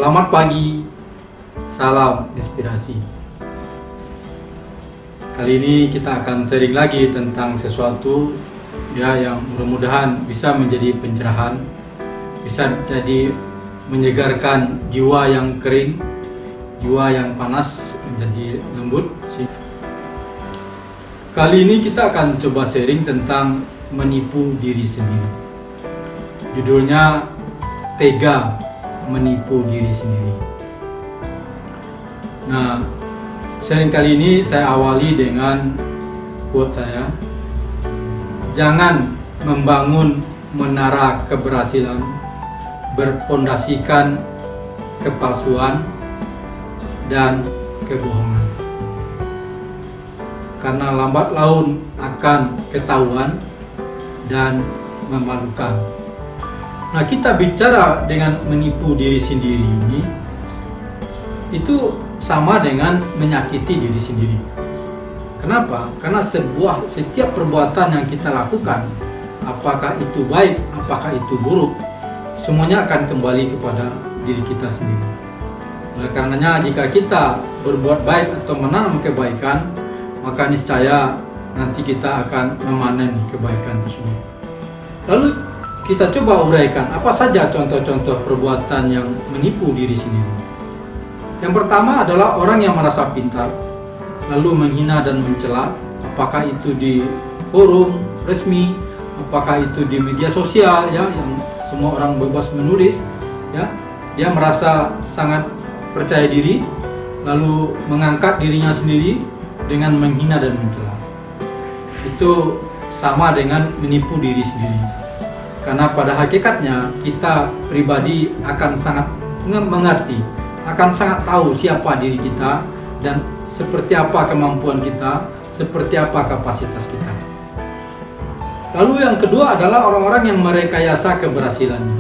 Selamat pagi, salam inspirasi. Kali ini kita akan sharing lagi tentang sesuatu ya yang mudah-mudahan bisa menjadi pencerahan, bisa jadi menyegarkan jiwa yang kering, jiwa yang panas menjadi lembut. Kali ini kita akan coba sharing tentang menipu diri sendiri. Judulnya tega menipu diri sendiri. Nah, sharing kali ini saya awali dengan quote saya. Jangan membangun menara keberhasilan berpondasikan kepalsuan dan kebohongan. Karena lambat laun akan ketahuan dan memalukan. Nah, kita bicara dengan menipu diri sendiri ini, itu sama dengan menyakiti diri sendiri. Kenapa? Karena setiap perbuatan yang kita lakukan, apakah itu baik, apakah itu buruk, semuanya akan kembali kepada diri kita sendiri. Oleh karenanya, jika kita berbuat baik atau menanam kebaikan, maka niscaya nanti kita akan memanen kebaikan tersebut. Lalu kita coba uraikan apa saja contoh-contoh perbuatan yang menipu diri sendiri. Yang pertama adalah orang yang merasa pintar, lalu menghina dan mencela, apakah itu di forum resmi, apakah itu di media sosial ya, yang semua orang bebas menulis ya. Dia merasa sangat percaya diri, lalu mengangkat dirinya sendiri dengan menghina dan mencela. Itu sama dengan menipu diri sendiri. Karena pada hakikatnya kita pribadi akan sangat mengerti, akan sangat tahu siapa diri kita dan seperti apa kemampuan kita, seperti apa kapasitas kita. Lalu yang kedua adalah orang-orang yang merekayasa keberhasilannya.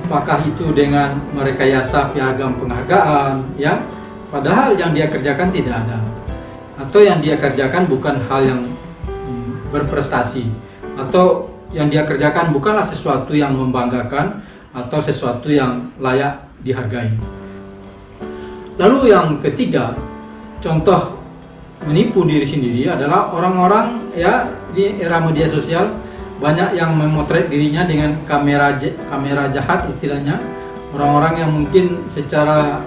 Apakah itu dengan merekayasa piagam penghargaan, ya? Padahal yang dia kerjakan tidak ada. Atau yang dia kerjakan bukan hal yang berprestasi, atau yang dia kerjakan bukanlah sesuatu yang membanggakan atau sesuatu yang layak dihargai. Lalu yang ketiga, contoh menipu diri sendiri adalah orang-orang ya di era media sosial banyak yang memotret dirinya dengan kamera jahat istilahnya. Orang-orang yang mungkin secara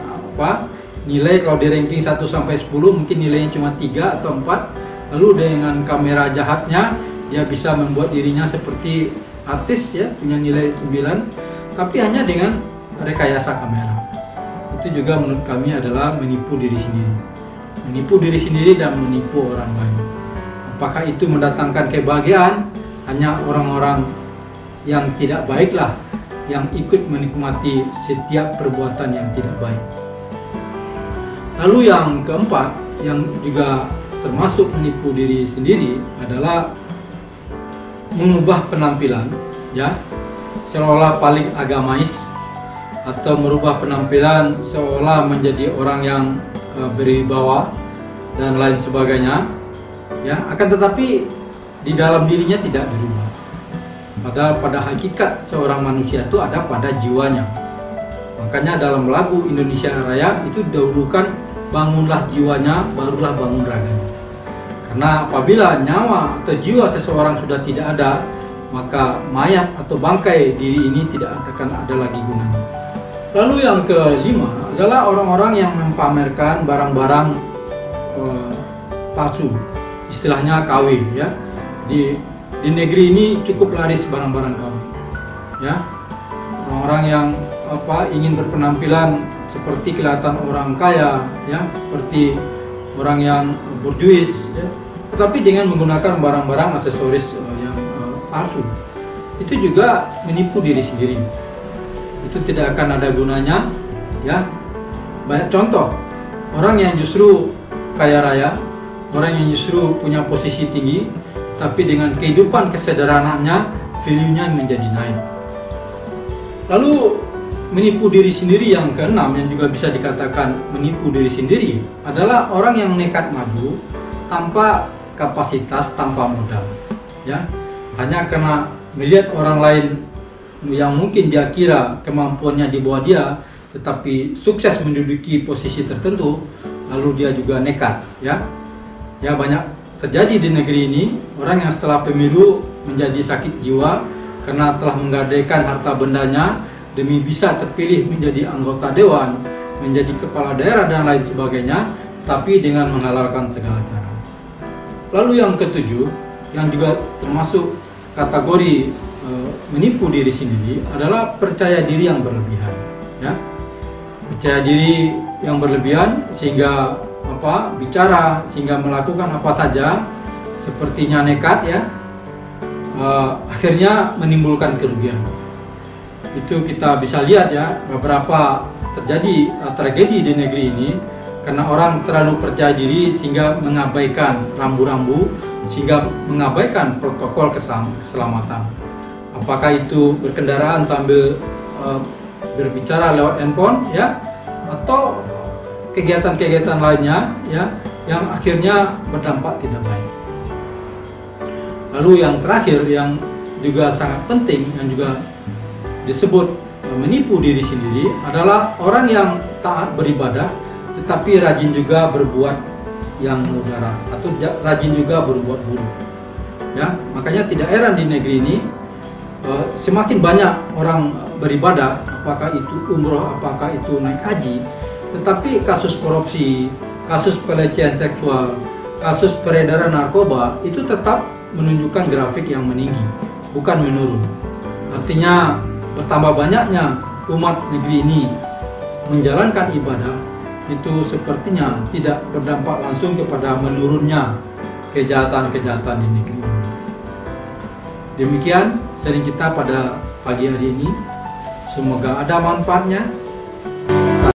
nilai kalau di ranking 1 sampai 10 mungkin nilainya cuma 3 atau 4. Lalu dengan kamera jahatnya dia bisa membuat dirinya seperti artis ya, punya nilai 9, tapi hanya dengan rekayasa kamera. Itu juga menurut kami adalah menipu diri sendiri. Menipu diri sendiri dan menipu orang lain. Apakah itu mendatangkan kebahagiaan? Hanya orang-orang yang tidak baiklah yang ikut menikmati setiap perbuatan yang tidak baik. Lalu yang keempat, yang juga termasuk menipu diri sendiri adalah mengubah penampilan ya, seolah paling agamais, atau merubah penampilan seolah menjadi orang yang berwibawa dan lain sebagainya ya, akan tetapi di dalam dirinya tidak dirubah. Padahal pada hakikat seorang manusia itu ada pada jiwanya. Makanya dalam lagu Indonesia Raya itu dahulukan bangunlah jiwanya, barulah bangun raganya. Karena apabila nyawa atau jiwa seseorang sudah tidak ada, maka mayat atau bangkai diri ini tidak akan ada lagi gunanya. Lalu yang kelima adalah orang-orang yang mempamerkan barang-barang palsu, istilahnya KW ya. Di negeri ini cukup laris barang-barang KW ya. Orang-orang yang ingin berpenampilan seperti kelihatan orang kaya ya, seperti orang yang borjuis ya, tetapi dengan menggunakan barang-barang aksesoris yang palsu. Itu juga menipu diri sendiri. Itu tidak akan ada gunanya ya. Banyak contoh orang yang justru kaya raya, orang yang justru punya posisi tinggi, tapi dengan kehidupan kesederhanaannya value-nya menjadi naik. Lalu menipu diri sendiri yang keenam, yang juga bisa dikatakan menipu diri sendiri, adalah orang yang nekat maju tanpa kapasitas, tanpa modal ya, hanya karena melihat orang lain yang mungkin dia kira kemampuannya di bawah dia, tetapi sukses menduduki posisi tertentu, lalu dia juga nekat, ya. Ya, banyak terjadi di negeri ini orang yang setelah pemilu menjadi sakit jiwa karena telah menggadaikan harta bendanya demi bisa terpilih menjadi anggota dewan, menjadi kepala daerah dan lain sebagainya, tapi dengan menghalalkan segala cara. Lalu yang ketujuh, yang juga termasuk kategori menipu diri sendiri, adalah percaya diri yang berlebihan, ya. Percaya diri yang berlebihan sehingga bicara, sehingga melakukan apa saja sepertinya nekat, ya. Akhirnya menimbulkan kerugian. Itu kita bisa lihat, ya, beberapa terjadi tragedi di negeri ini karena orang terlalu percaya diri sehingga mengabaikan rambu-rambu, sehingga mengabaikan protokol keselamatan. Apakah itu berkendaraan sambil berbicara lewat handphone, ya, atau kegiatan-kegiatan lainnya, ya, yang akhirnya berdampak tidak baik. Lalu yang terakhir yang juga sangat penting, yang juga disebut menipu diri sendiri, adalah orang yang taat beribadah tetapi rajin juga berbuat yang mudarat atau rajin juga berbuat buruk, ya. Makanya tidak heran di negeri ini semakin banyak orang beribadah, apakah itu umroh, apakah itu naik haji, tetapi kasus korupsi, kasus pelecehan seksual, kasus peredaran narkoba itu tetap menunjukkan grafik yang meninggi, bukan menurun. Artinya bertambah banyaknya umat negeri ini menjalankan ibadah, itu sepertinya tidak berdampak langsung kepada menurunnya kejahatan-kejahatan di negeri ini. Demikian sharing kita pada pagi hari ini. Semoga ada manfaatnya.